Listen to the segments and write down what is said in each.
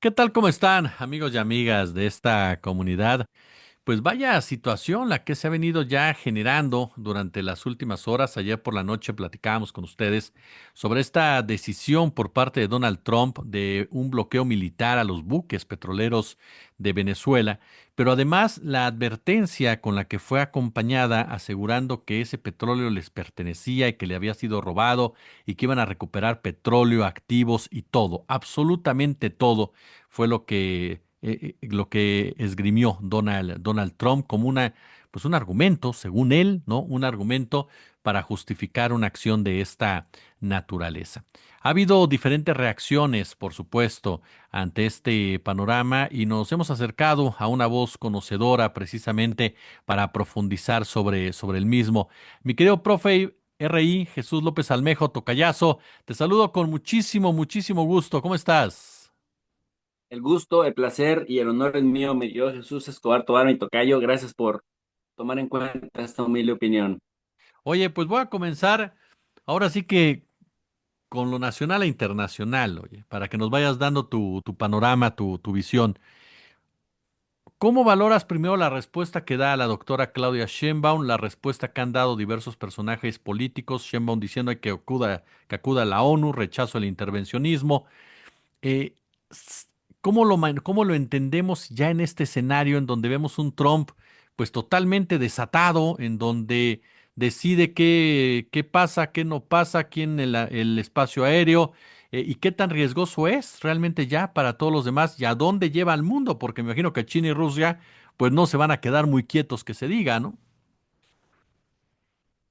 ¿Qué tal? ¿Cómo están, amigos y amigas de esta comunidad? Pues vaya situación la que se ha venido ya generando durante las últimas horas. Ayer por la noche platicábamos con ustedes sobre esta decisión por parte de Donald Trump de un bloqueo militar a los buques petroleros de Venezuela, pero además la advertencia con la que fue acompañada asegurando que ese petróleo les pertenecía y que le había sido robado y que iban a recuperar petróleo, activos y todo, absolutamente todo fue lo que esgrimió Donald Trump como pues un argumento, según él, ¿no? Un argumento para justificar una acción de esta naturaleza. Ha habido diferentes reacciones, por supuesto, ante este panorama y nos hemos acercado a una voz conocedora precisamente para profundizar sobre el mismo. Mi querido profe RI Jesús López Almejo, tocayazo, te saludo con muchísimo gusto. ¿Cómo estás? El gusto, el placer y el honor es mío, mi Dios Jesús Escobar Tobar, mi tocayo. Gracias por tomar en cuenta esta humilde opinión. Oye, pues voy a comenzar ahora sí que con lo nacional e internacional, oye, para que nos vayas dando tu panorama, tu visión. ¿Cómo valoras primero la respuesta que da la doctora Claudia Sheinbaum, la respuesta que han dado diversos personajes políticos, Sheinbaum diciendo que acuda a la ONU, rechazo al intervencionismo? Eh, s- cómo lo entendemos ya en este escenario en donde vemos un Trump pues totalmente desatado, en donde decide qué pasa, qué no pasa aquí en el espacio aéreo, y qué tan riesgoso es realmente ya para todos los demás y a dónde lleva al mundo? Porque me imagino que China y Rusia pues no se van a quedar muy quietos que se diga, ¿no?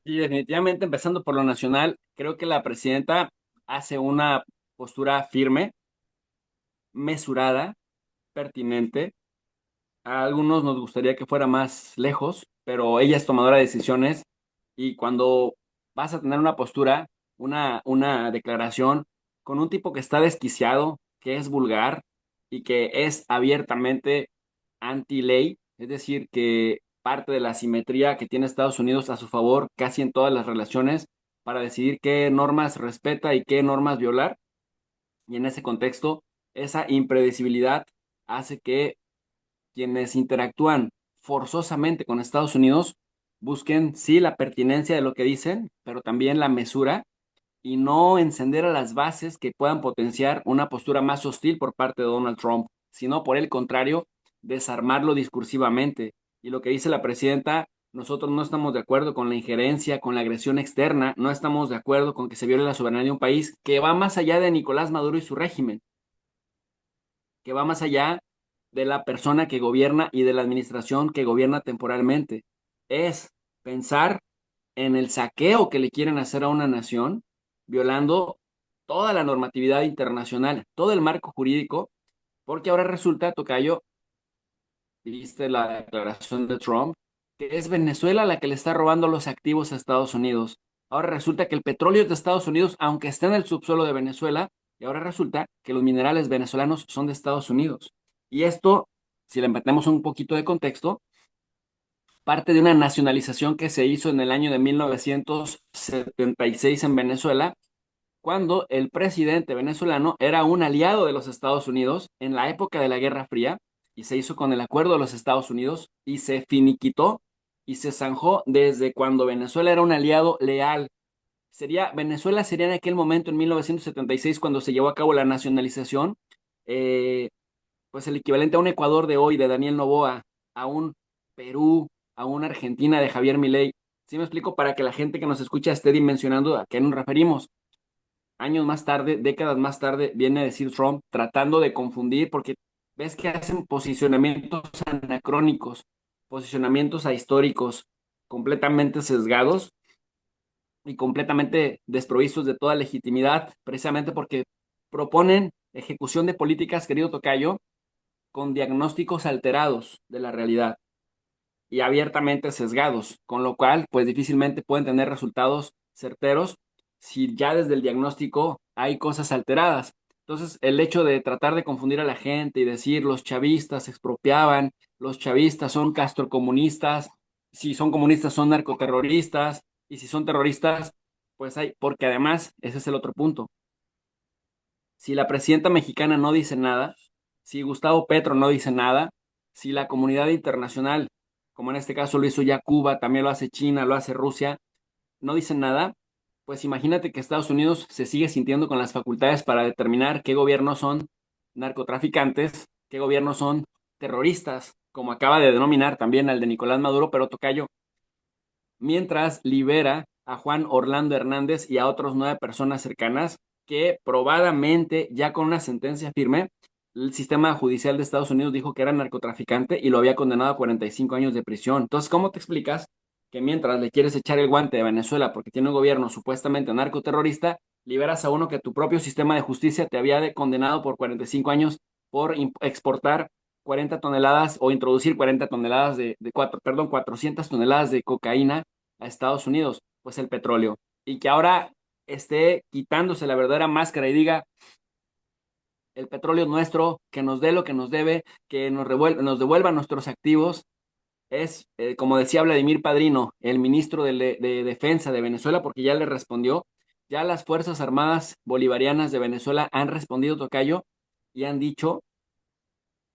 Y definitivamente, empezando por lo nacional, creo que la presidenta hace una postura firme, mesurada, pertinente. A algunos nos gustaría que fuera más lejos, pero ella es tomadora de decisiones y cuando vas a tener una postura, una declaración con un tipo que está desquiciado, que es vulgar y que es abiertamente anti-ley, es decir, que parte de la simetría que tiene Estados Unidos a su favor casi en todas las relaciones para decidir qué normas respeta y qué normas violar. Y en ese contexto, esa impredecibilidad hace que quienes interactúan forzosamente con Estados Unidos busquen, sí, la pertinencia de lo que dicen, pero también la mesura y no encender a las bases que puedan potenciar una postura más hostil por parte de Donald Trump, sino por el contrario, desarmarlo discursivamente. Y lo que dice la presidenta, nosotros no estamos de acuerdo con la injerencia, con la agresión externa, no estamos de acuerdo con que se viole la soberanía de un país que va más allá de Nicolás Maduro y su régimen, que va más allá de la persona que gobierna y de la administración que gobierna temporalmente. Es pensar en el saqueo que le quieren hacer a una nación, violando toda la normatividad internacional, todo el marco jurídico, porque ahora resulta, Tocayo, viste la declaración de Trump, que es Venezuela la que le está robando los activos a Estados Unidos. Ahora resulta que el petróleo es de Estados Unidos, aunque esté en el subsuelo de Venezuela, y ahora resulta que los minerales venezolanos son de Estados Unidos. Y esto, si le metemos un poquito de contexto, parte de una nacionalización que se hizo en el año de 1976 en Venezuela, cuando el presidente venezolano era un aliado de los Estados Unidos en la época de la Guerra Fría y se hizo con el acuerdo de los Estados Unidos y se finiquitó y se zanjó desde cuando Venezuela era un aliado leal. Venezuela sería en aquel momento, en 1976, cuando se llevó a cabo la nacionalización, eh, pues el equivalente a un Ecuador de hoy, de Daniel Noboa, a un Perú, a una Argentina de Javier Milei. ¿Sí me explico? Para que la gente que nos escucha esté dimensionando a qué nos referimos. Años más tarde, décadas más tarde, viene a decir Trump tratando de confundir, porque ves que hacen posicionamientos anacrónicos, posicionamientos ahistóricos completamente sesgados y completamente desprovistos de toda legitimidad, precisamente porque proponen ejecución de políticas, querido Tocayo, con diagnósticos alterados de la realidad y abiertamente sesgados, con lo cual, pues difícilmente pueden tener resultados certeros si ya desde el diagnóstico hay cosas alteradas. Entonces, el hecho de tratar de confundir a la gente y decir los chavistas expropiaban, los chavistas son castrocomunistas, si son comunistas son narcoterroristas, y si son terroristas, pues hay, porque además, ese es el otro punto. Si la presidenta mexicana no dice nada, si Gustavo Petro no dice nada, si la comunidad internacional, como en este caso lo hizo ya Cuba, también lo hace China, lo hace Rusia, no dicen nada, pues imagínate que Estados Unidos se sigue sintiendo con las facultades para determinar qué gobiernos son narcotraficantes, qué gobiernos son terroristas, como acaba de denominar también al de Nicolás Maduro, pero tocayo, mientras libera a Juan Orlando Hernández y a otros 9 personas cercanas que probadamente, ya con una sentencia firme, el sistema judicial de Estados Unidos dijo que era narcotraficante y lo había condenado a 45 años de prisión. Entonces, ¿cómo te explicas que mientras le quieres echar el guante a Venezuela porque tiene un gobierno supuestamente narcoterrorista, liberas a uno que tu propio sistema de justicia te había condenado por 45 años por exportar 40 toneladas o introducir 40 toneladas perdón, 400 toneladas de cocaína a Estados Unidos? Pues el petróleo. Y que ahora esté quitándose la verdadera máscara y diga, el petróleo es nuestro, que nos dé lo que nos debe, que nos devuelva nuestros activos. Es, como decía Vladimir Padrino, el ministro de Defensa de Venezuela, porque ya le respondió, ya las Fuerzas Armadas Bolivarianas de Venezuela han respondido, tocayo, y han dicho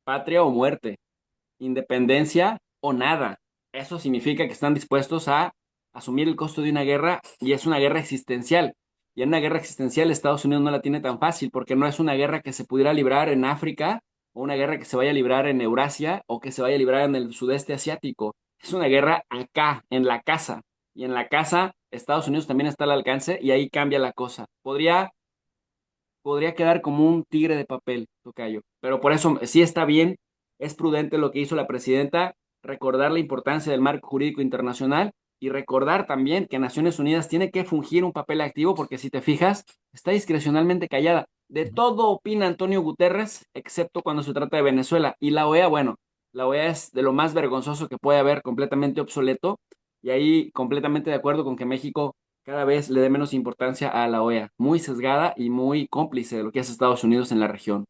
patria o muerte, independencia o nada. Eso significa que están dispuestos a asumir el costo de una guerra y es una guerra existencial. Y en una guerra existencial Estados Unidos no la tiene tan fácil porque no es una guerra que se pudiera librar en África o una guerra que se vaya a librar en Eurasia o que se vaya a librar en el sudeste asiático. Es una guerra acá, en la casa. Y en la casa Estados Unidos también está al alcance y ahí cambia la cosa. Podría quedar como un tigre de papel, tocayo. Pero por eso sí está bien, es prudente lo que hizo la presidenta, recordar la importancia del marco jurídico internacional y recordar también que Naciones Unidas tiene que fungir un papel activo porque si te fijas, está discrecionalmente callada. De todo opina Antonio Guterres, excepto cuando se trata de Venezuela. Y la OEA, bueno, la OEA es de lo más vergonzoso que puede haber, completamente obsoleto. Y ahí completamente de acuerdo con que México cada vez le dé menos importancia a la OEA, muy sesgada y muy cómplice de lo que hace Estados Unidos en la región.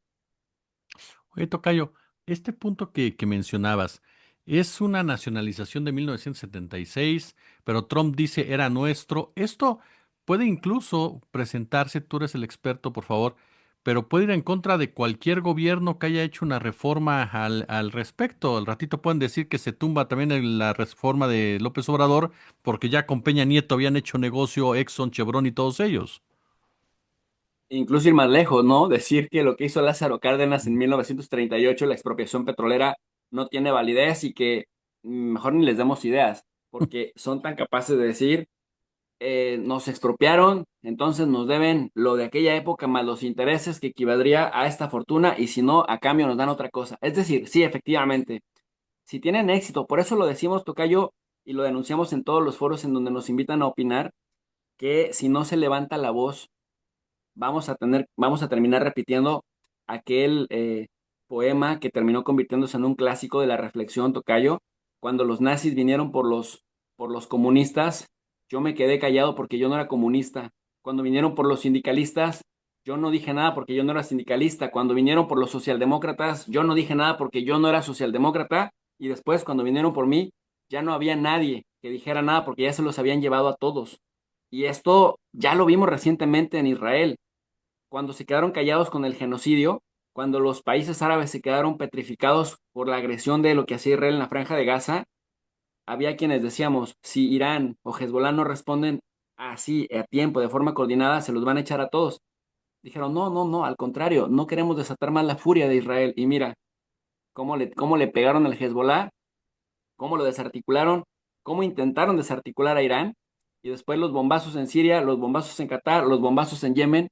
Oye, Tocayo, este punto que mencionabas es una nacionalización de 1976, pero Trump dice era nuestro. Esto puede incluso presentarse, tú eres el experto, por favor, pero puede ir en contra de cualquier gobierno que haya hecho una reforma al respecto. Al ratito pueden decir que se tumba también la reforma de López Obrador, porque ya con Peña Nieto habían hecho negocio Exxon, Chevron y todos ellos. Incluso ir más lejos, ¿no? Decir que lo que hizo Lázaro Cárdenas en 1938, la expropiación petrolera, no tiene validez y que mejor ni les demos ideas, porque son tan capaces de decir, nos expropiaron, entonces nos deben lo de aquella época más los intereses que equivaldría a esta fortuna y si no, a cambio nos dan otra cosa. Es decir, sí, efectivamente, si tienen éxito, por eso lo decimos, tocayo, y lo denunciamos en todos los foros en donde nos invitan a opinar, que si no se levanta la voz, vamos a terminar repitiendo aquel poema que terminó convirtiéndose en un clásico de la reflexión, tocayo, cuando los nazis vinieron por los comunistas, yo me quedé callado porque yo no era comunista. Cuando vinieron por los sindicalistas, yo no dije nada porque yo no era sindicalista. Cuando vinieron por los socialdemócratas, yo no dije nada porque yo no era socialdemócrata. Y después, cuando vinieron por mí, ya no había nadie que dijera nada porque ya se los habían llevado a todos. Y esto ya lo vimos recientemente en Israel cuando se quedaron callados con el genocidio, cuando los países árabes se quedaron petrificados por la agresión de lo que hacía Israel en la Franja de Gaza, había quienes decíamos, si Irán o Hezbollah no responden así a tiempo, de forma coordinada, se los van a echar a todos. Dijeron, no, no, no, al contrario, no queremos desatar más la furia de Israel. Y mira, cómo le pegaron al Hezbollah, cómo lo desarticularon, cómo intentaron desarticular a Irán, y después los bombazos en Siria, los bombazos en Qatar, los bombazos en Yemen,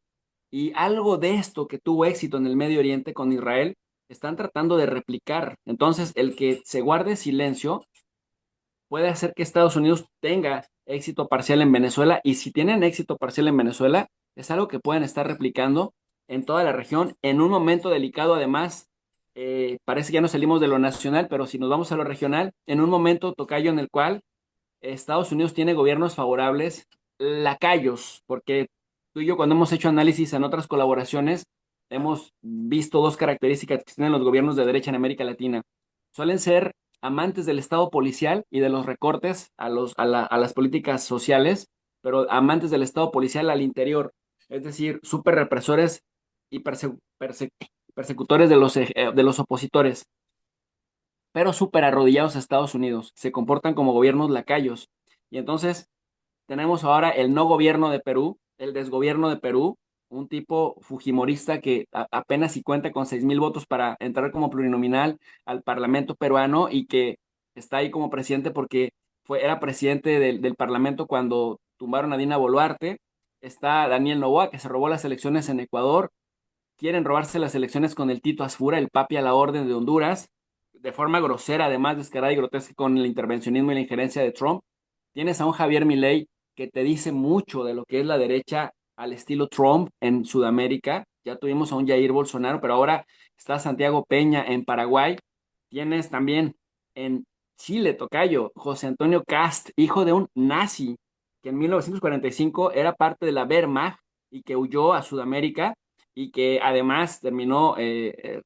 y algo de esto que tuvo éxito en el Medio Oriente con Israel, están tratando de replicar. Entonces, el que se guarde silencio puede hacer que Estados Unidos tenga éxito parcial en Venezuela, y si tienen éxito parcial en Venezuela, es algo que pueden estar replicando en toda la región en un momento delicado. Además, parece que ya nos salimos de lo nacional, pero si nos vamos a lo regional, en un momento, tocayo, en el cual Estados Unidos tiene gobiernos favorables, lacayos, porque tú y yo cuando hemos hecho análisis en otras colaboraciones, hemos visto dos características que tienen los gobiernos de derecha en América Latina. Suelen ser amantes del Estado policial y de los recortes a las políticas sociales, pero amantes del Estado policial al interior, es decir, súper represores y persecutores de los opositores, pero súper arrodillados a Estados Unidos. Se comportan como gobiernos lacayos. Y entonces tenemos ahora el no gobierno de Perú, el desgobierno de Perú, un tipo fujimorista que apenas si cuenta con 6,000 votos para entrar como plurinominal al Parlamento peruano y que está ahí como presidente porque era presidente del Parlamento cuando tumbaron a Dina Boluarte. Está Daniel Noboa, que se robó las elecciones en Ecuador. Quieren robarse las elecciones con el Tito Asfura, el papi a la orden de Honduras, de forma grosera, además descarada y grotesca con el intervencionismo y la injerencia de Trump. Tienes a un Javier Milei que te dice mucho de lo que es la derecha al estilo Trump en Sudamérica. Ya tuvimos a un Jair Bolsonaro, pero ahora está Santiago Peña en Paraguay. Tienes también en Chile, tocayo, José Antonio Cast, hijo de un nazi, que en 1945 era parte de la Wehrmacht y que huyó a Sudamérica y que además terminó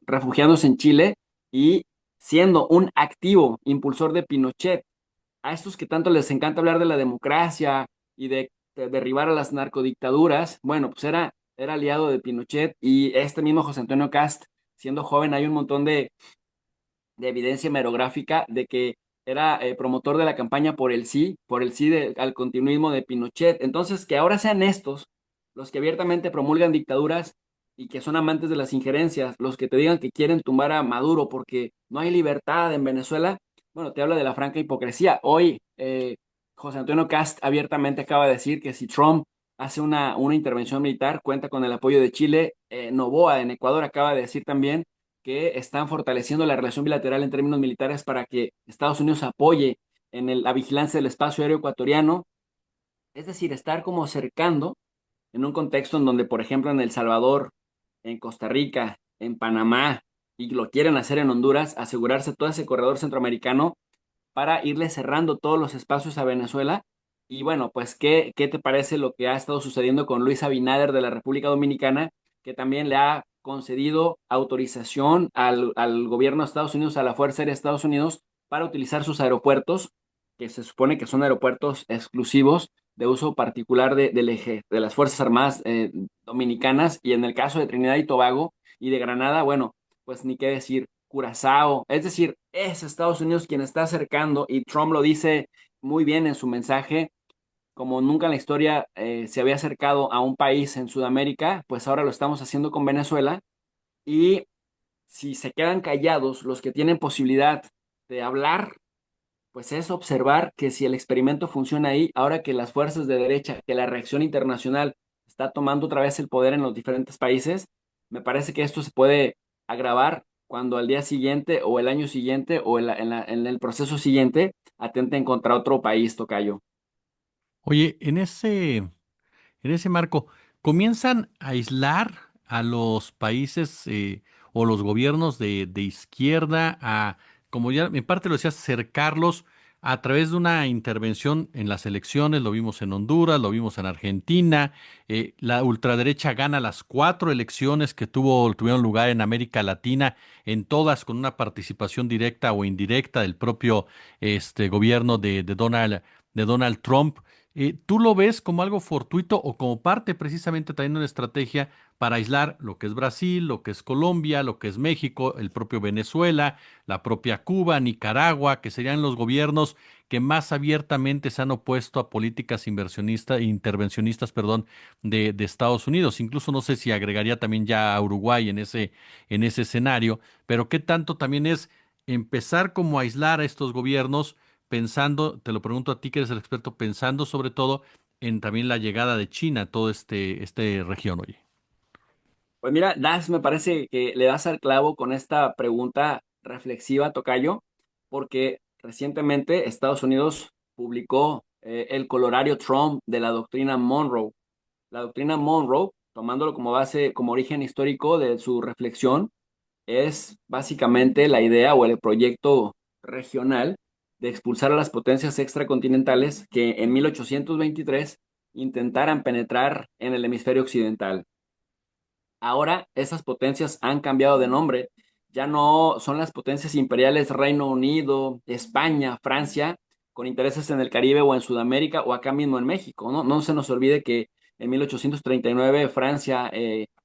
refugiándose en Chile y siendo un activo impulsor de Pinochet. A estos que tanto les encanta hablar de la democracia y de derribar a las narcodictaduras, bueno, pues era aliado de Pinochet y este mismo José Antonio Cast, siendo joven, hay un montón de evidencia hemerográfica de que era promotor de la campaña por el sí al continuismo de Pinochet. Entonces, que ahora sean estos los que abiertamente promulgan dictaduras y que son amantes de las injerencias, los que te digan que quieren tumbar a Maduro porque no hay libertad en Venezuela, bueno, te habla de la franca hipocresía. Hoy, José Antonio Cast abiertamente acaba de decir que si Trump hace una intervención militar, cuenta con el apoyo de Chile. Noboa en Ecuador acaba de decir también que están fortaleciendo la relación bilateral en términos militares para que Estados Unidos apoye en la vigilancia del espacio aéreo ecuatoriano. Es decir, estar como cercando en un contexto en donde, por ejemplo, en El Salvador, en Costa Rica, en Panamá, y lo quieren hacer en Honduras, asegurarse todo ese corredor centroamericano para irle cerrando todos los espacios a Venezuela. Y bueno, pues, ¿qué te parece lo que ha estado sucediendo con Luis Abinader de la República Dominicana, que también le ha concedido autorización al gobierno de Estados Unidos, a la Fuerza Aérea de Estados Unidos, para utilizar sus aeropuertos, que se supone que son aeropuertos exclusivos de uso particular del eje, de las Fuerzas Armadas dominicanas, y en el caso de Trinidad y Tobago y de Granada, bueno, pues ni qué decir, Curazao, es decir, es Estados Unidos quien está acercando y Trump lo dice muy bien en su mensaje, como nunca en la historia se había acercado a un país en Sudamérica, pues ahora lo estamos haciendo con Venezuela y si se quedan callados los que tienen posibilidad de hablar, pues es observar que si el experimento funciona ahí, ahora que las fuerzas de derecha, que la reacción internacional está tomando otra vez el poder en los diferentes países, me parece que esto se puede agravar cuando al día siguiente o el año siguiente o en el proceso siguiente atenten contra otro país, tocayo. Oye, en ese marco, comienzan a aislar a los países o los gobiernos de izquierda, como ya en parte lo decías, cercarlos a través de una intervención en las elecciones. Lo vimos en Honduras, lo vimos en Argentina. La ultraderecha gana las cuatro elecciones que tuvieron lugar en América Latina, en todas con una participación directa o indirecta del propio gobierno de Donald Trump. ¿Tú lo ves como algo fortuito o como parte precisamente también de una estrategia para aislar lo que es Brasil, lo que es Colombia, lo que es México, el propio Venezuela, la propia Cuba, Nicaragua, que serían los gobiernos que más abiertamente se han opuesto a políticas intervencionistas, perdón, de Estados Unidos? Incluso no sé si agregaría también ya a Uruguay en ese escenario, pero qué tanto también es empezar como a aislar a estos gobiernos pensando, te lo pregunto a ti que eres el experto, pensando sobre todo en también la llegada de China a todo este región, oye. Pues mira, me parece que le das al clavo con esta pregunta reflexiva, tocayo, porque recientemente Estados Unidos publicó el colorario Trump de la doctrina Monroe. La doctrina Monroe, tomándolo como base, como origen histórico de su reflexión, es básicamente la idea o el proyecto regional de expulsar a las potencias extracontinentales que en 1823 intentaran penetrar en el hemisferio occidental. Ahora esas potencias han cambiado de nombre. Ya no son las potencias imperiales Reino Unido, España, Francia, con intereses en el Caribe o en Sudamérica o acá mismo en México, ¿no? No se nos olvide que en 1839 Francia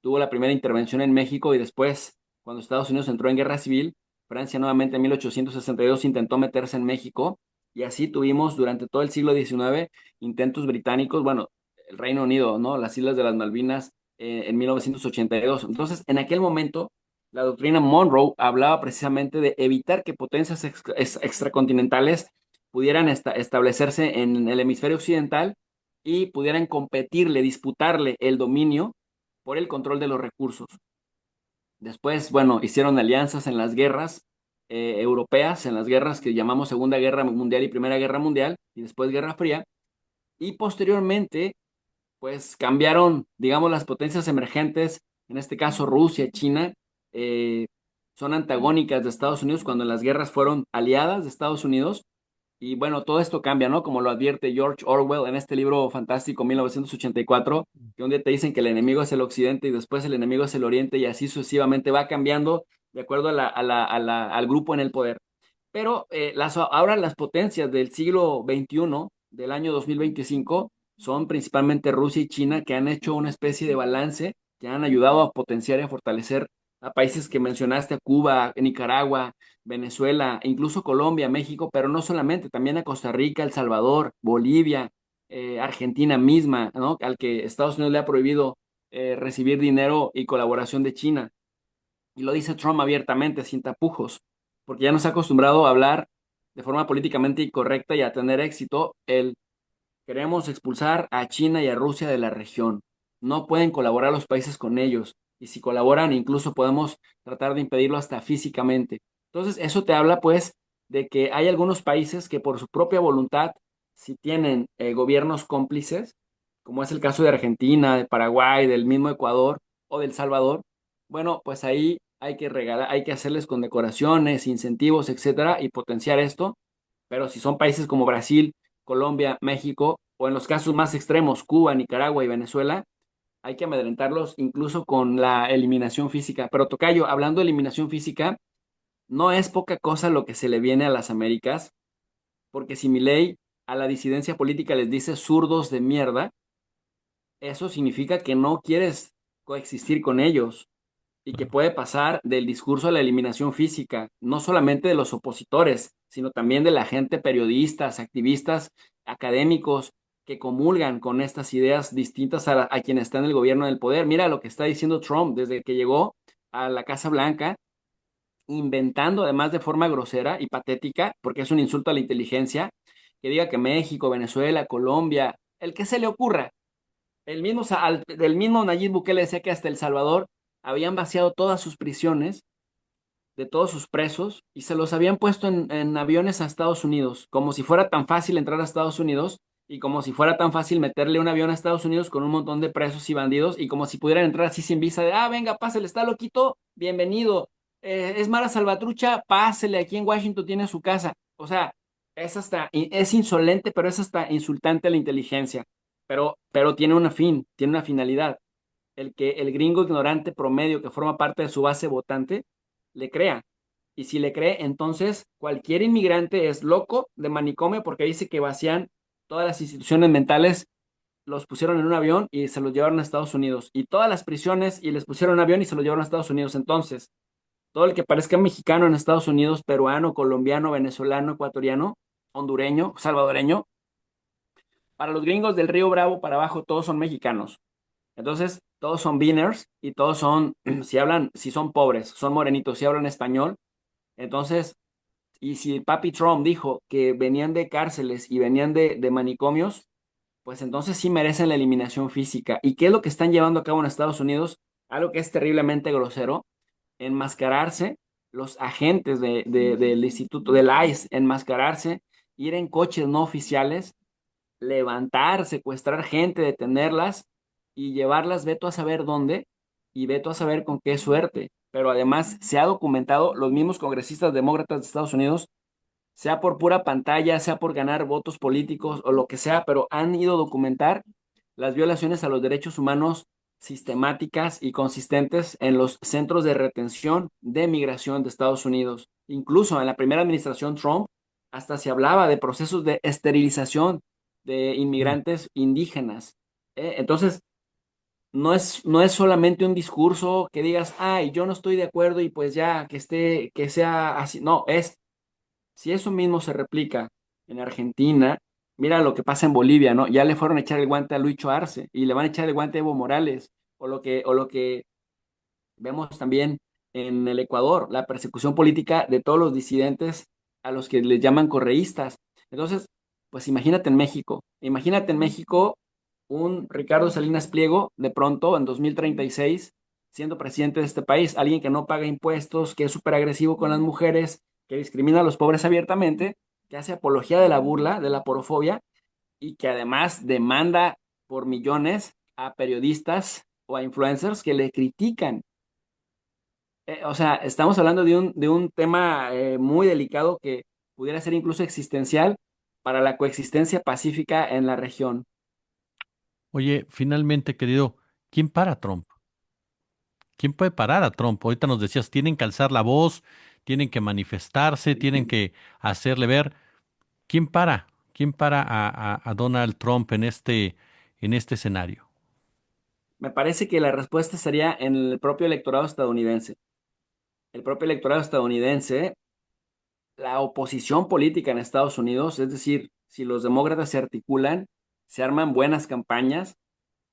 tuvo la primera intervención en México y después, cuando Estados Unidos entró en guerra civil. Francia nuevamente en 1862 intentó meterse en México y así tuvimos durante todo el siglo XIX intentos británicos, bueno, el Reino Unido, ¿no? Las Islas de las Malvinas en 1982. Entonces, en aquel momento, la doctrina Monroe hablaba precisamente de evitar que potencias extracontinentales pudieran establecerse en el hemisferio occidental y pudieran competirle, disputarle el dominio por el control de los recursos. Después, bueno, hicieron alianzas en las guerras europeas, en las guerras que llamamos Segunda Guerra Mundial y Primera Guerra Mundial, y después Guerra Fría, y posteriormente, pues cambiaron, digamos, las potencias emergentes, en este caso Rusia, China, eh, son antagónicas de Estados Unidos cuando en las guerras fueron aliadas de Estados Unidos. Y bueno, todo esto cambia, ¿no? Como lo advierte George Orwell en este libro fantástico 1984, que un día te dicen que el enemigo es el occidente y después el enemigo es el oriente y así sucesivamente va cambiando de acuerdo al grupo en el poder. Pero ahora las potencias del siglo XXI, del año 2025, son principalmente Rusia y China, que han hecho una especie de balance, que han ayudado a potenciar y a fortalecer a países que mencionaste, a Cuba, Nicaragua, Venezuela, e incluso Colombia, México, pero no solamente, también a Costa Rica, El Salvador, Bolivia, Argentina misma, ¿no? Al que Estados Unidos le ha prohibido recibir dinero y colaboración de China. Y lo dice Trump abiertamente, sin tapujos, porque ya nos ha acostumbrado a hablar de forma políticamente incorrecta y a tener éxito. Queremos expulsar a China y a Rusia de la región. No pueden colaborar los países con ellos. Y si colaboran, incluso podemos tratar de impedirlo hasta físicamente. Entonces, eso te habla, pues, de que hay algunos países que por su propia voluntad, si tienen gobiernos cómplices, como es el caso de Argentina, de Paraguay, del mismo Ecuador o del Salvador, bueno, pues ahí hay que regalar, hay que hacerles condecoraciones, incentivos, etcétera, y potenciar esto. Pero si son países como Brasil, Colombia, México, o en los casos más extremos, Cuba, Nicaragua y Venezuela, hay que amedrentarlos incluso con la eliminación física. Pero Tocayo, hablando de eliminación física, no es poca cosa lo que se le viene a las Américas, porque si Milei a la disidencia política les dice zurdos de mierda, eso significa que no quieres coexistir con ellos y que puede pasar del discurso a la eliminación física, no solamente de los opositores, sino también de la gente, periodistas, activistas, académicos que comulgan con estas ideas distintas a quien está en el gobierno del poder. Mira lo que está diciendo Trump desde que llegó a la Casa Blanca, inventando además de forma grosera y patética, porque es un insulto a la inteligencia, que diga que México, Venezuela, Colombia, el que se le ocurra, del mismo Nayib Bukele decía que hasta El Salvador habían vaciado todas sus prisiones de todos sus presos y se los habían puesto en aviones a Estados Unidos, como si fuera tan fácil entrar a Estados Unidos y como si fuera tan fácil meterle un avión a Estados Unidos con un montón de presos y bandidos y como si pudieran entrar así sin visa de, venga, pásale, está loquito, bienvenido. Es Mara Salvatrucha, pásele, aquí en Washington tiene su casa. O sea, es insolente, pero es hasta insultante a la inteligencia. Pero tiene una tiene una finalidad. El que el gringo ignorante promedio que forma parte de su base votante le crea. Y si le cree, entonces cualquier inmigrante es loco de manicomio porque dice que vacían todas las instituciones mentales, los pusieron en un avión y se los llevaron a Estados Unidos. Y todas las prisiones y les pusieron en un avión y se los llevaron a Estados Unidos. Entonces, todo el que parezca mexicano en Estados Unidos, peruano, colombiano, venezolano, ecuatoriano, hondureño, salvadoreño, para los gringos del Río Bravo para abajo, todos son mexicanos. Entonces, todos son beaners y todos son, si son pobres, son morenitos, si hablan español. Entonces, y si Papi Trump dijo que venían de cárceles y venían de manicomios, pues entonces sí merecen la eliminación física. ¿Y qué es lo que están llevando a cabo en Estados Unidos? Algo que es terriblemente grosero, enmascararse, los agentes del instituto, del ICE, enmascararse, ir en coches no oficiales, levantar, secuestrar gente, detenerlas y llevarlas, veto a saber dónde y veto a saber con qué suerte. Pero además se ha documentado, los mismos congresistas demócratas de Estados Unidos, sea por pura pantalla, sea por ganar votos políticos o lo que sea, pero han ido a documentar las violaciones a los derechos humanos sistemáticas y consistentes en los centros de retención de migración de Estados Unidos. Incluso en la primera administración Trump, hasta se hablaba de procesos de esterilización de Mm. inmigrantes indígenas. Entonces, no es solamente un discurso que digas, ay, yo no estoy de acuerdo y pues ya, que sea así. No, si eso mismo se replica en Argentina, mira lo que pasa en Bolivia, ¿no? Ya le fueron a echar el guante a Lucho Arce y le van a echar el guante a Evo Morales, o lo que vemos también en el Ecuador, la persecución política de todos los disidentes a los que les llaman correístas. Entonces, pues imagínate en México un Ricardo Salinas Pliego de pronto en 2036 siendo presidente de este país, alguien que no paga impuestos, que es súper agresivo con las mujeres, que discrimina a los pobres abiertamente, que hace apología de la burla, de la porofobia y que además demanda por millones a periodistas o a influencers que le critican. O sea, estamos hablando de un tema muy delicado que pudiera ser incluso existencial para la coexistencia pacífica en la región. Oye, finalmente, querido, ¿quién para a Trump? ¿Quién puede parar a Trump? Ahorita nos decías, tienen que alzar la voz, tienen que manifestarse, tienen que hacerle ver. ¿Quién para? ¿Quién para a Donald Trump en este escenario? Me parece que la respuesta sería en el propio electorado estadounidense. El propio electorado estadounidense, la oposición política en Estados Unidos, es decir, si los demócratas se articulan, se arman buenas campañas,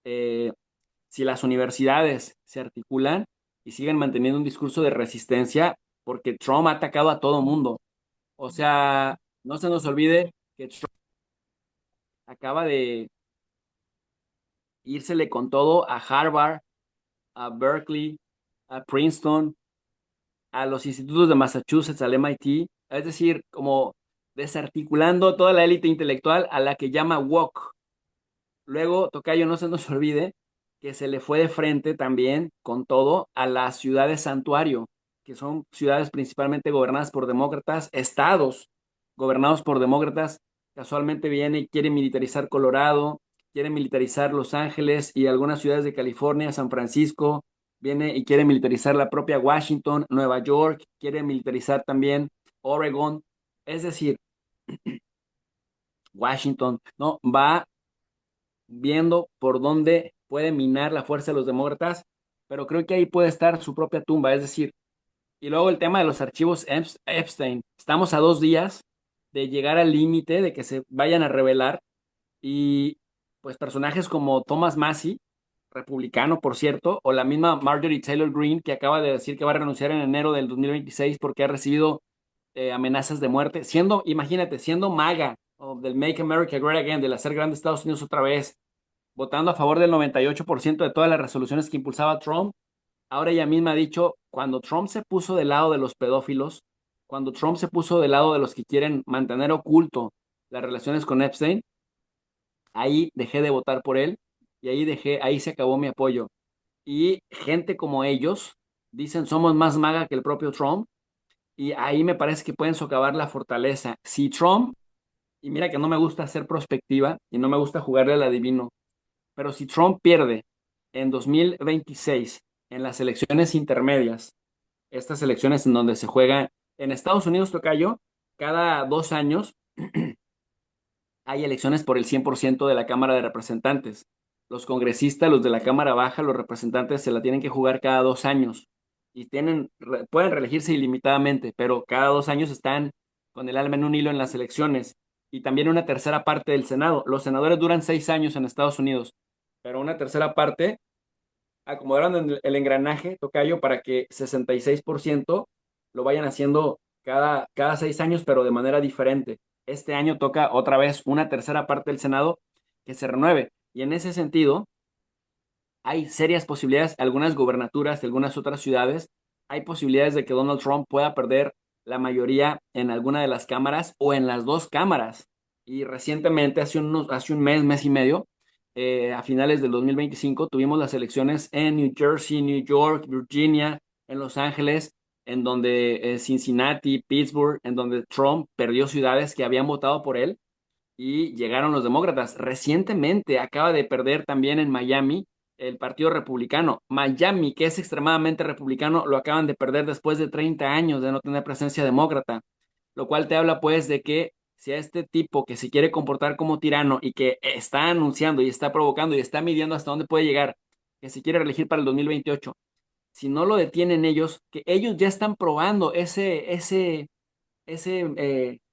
eh, si las universidades se articulan y siguen manteniendo un discurso de resistencia, porque Trump ha atacado a todo mundo. O sea, no se nos olvide que Trump acaba de írsele con todo a Harvard, a Berkeley, a Princeton, a los institutos de Massachusetts, al MIT, es decir, como desarticulando toda la élite intelectual a la que llama woke. Luego, tocayo, no se nos olvide que se le fue de frente también con todo a las ciudades santuario, que son ciudades principalmente gobernadas por demócratas, estados gobernados por demócratas. Casualmente viene y quiere militarizar Colorado, quiere militarizar Los Ángeles y algunas ciudades de California, San Francisco, viene y quiere militarizar la propia Washington, Nueva York, quiere militarizar también Oregon. Es decir, Washington, ¿no? Va viendo por dónde puede minar la fuerza de los demócratas, pero creo que ahí puede estar su propia tumba, es decir, y luego el tema de los archivos Epstein. Estamos a 2 días de llegar al límite de que se vayan a revelar y pues personajes como Thomas Massey, republicano por cierto, o la misma Marjorie Taylor Greene que acaba de decir que va a renunciar en enero del 2026 porque ha recibido amenazas de muerte, siendo, imagínate, siendo MAGA, o del Make America Great Again, del hacer grande Estados Unidos otra vez, votando a favor del 98% de todas las resoluciones que impulsaba Trump. Ahora ella misma ha dicho, cuando Trump se puso del lado de los pedófilos, cuando Trump se puso del lado de los que quieren mantener oculto las relaciones con Epstein, ahí dejé de votar por él y ahí se acabó mi apoyo. Y gente como ellos dicen somos más maga que el propio Trump y ahí me parece que pueden socavar la fortaleza. Si Trump, y mira que no me gusta hacer prospectiva y no me gusta jugarle al adivino, pero si Trump pierde en 2026 en las elecciones intermedias, estas elecciones en donde se juega en Estados Unidos, tocayo, cada 2 años hay elecciones por el 100% de la Cámara de Representantes. Los congresistas, los de la Cámara Baja, los representantes se la tienen que jugar cada 2 años y pueden reelegirse ilimitadamente, pero cada 2 años están con el alma en un hilo en las elecciones y también una tercera parte del Senado. Los senadores duran 6 años en Estados Unidos, pero una tercera parte acomodaron el engranaje, tocayo, para que 66% lo vayan haciendo cada 6 años, pero de manera diferente. Este año toca otra vez una tercera parte del Senado que se renueve. Y en ese sentido, hay serias posibilidades, algunas gubernaturas de algunas otras ciudades, hay posibilidades de que Donald Trump pueda perder la mayoría en alguna de las cámaras o en las dos cámaras. Y recientemente, hace un mes y medio, a finales del 2025, tuvimos las elecciones en New Jersey, New York, Virginia, en Los Ángeles, en donde Cincinnati, Pittsburgh, en donde Trump perdió ciudades que habían votado por él y llegaron los demócratas. Recientemente acaba de perder también en Miami el Partido Republicano. Miami, que es extremadamente republicano, lo acaban de perder después de 30 años de no tener presencia demócrata, lo cual te habla pues de que si a este tipo que se quiere comportar como tirano y que está anunciando y está provocando y está midiendo hasta dónde puede llegar, que se quiere reelegir para el 2028. Si no lo detienen ellos, que ellos ya están probando ese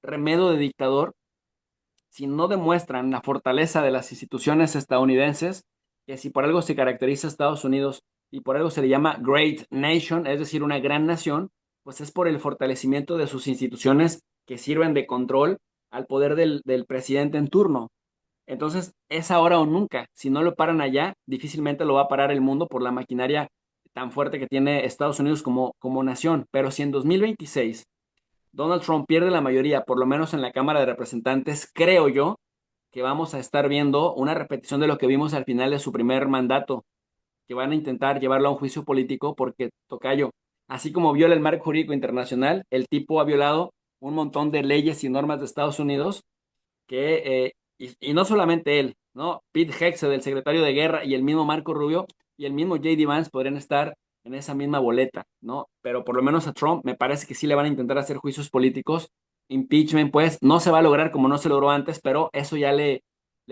remedio de dictador, si no demuestran la fortaleza de las instituciones estadounidenses, que si por algo se caracteriza a Estados Unidos y por algo se le llama Great Nation, es decir, una gran nación, pues es por el fortalecimiento de sus instituciones que sirven de control al poder del presidente en turno. Entonces, es ahora o nunca. Si no lo paran allá, difícilmente lo va a parar el mundo por la maquinaria tan fuerte que tiene Estados Unidos como nación. Pero si en 2026 Donald Trump pierde la mayoría, por lo menos en la Cámara de Representantes, creo yo que vamos a estar viendo una repetición de lo que vimos al final de su primer mandato, que van a intentar llevarlo a un juicio político porque, tocayo, así como viola el marco jurídico internacional, el tipo ha violado un montón de leyes y normas de Estados Unidos y no solamente él, ¿no? Pete Hegseth, el secretario de Guerra, y el mismo Marco Rubio y el mismo J.D. Vance podrían estar en esa misma boleta, ¿no? Pero por lo menos a Trump me parece que sí le van a intentar hacer juicios políticos. Impeachment, pues, no se va a lograr como no se logró antes, pero eso ya le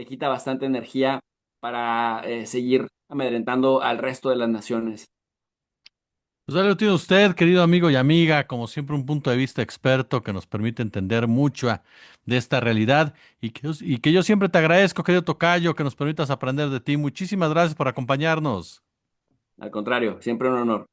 quita bastante energía para seguir amedrentando al resto de las naciones. Pues ahí lo tiene usted, querido amigo y amiga, como siempre un punto de vista experto que nos permite entender mucho de esta realidad y que yo siempre te agradezco, querido tocayo, que nos permitas aprender de ti. Muchísimas gracias por acompañarnos. Al contrario, siempre un honor.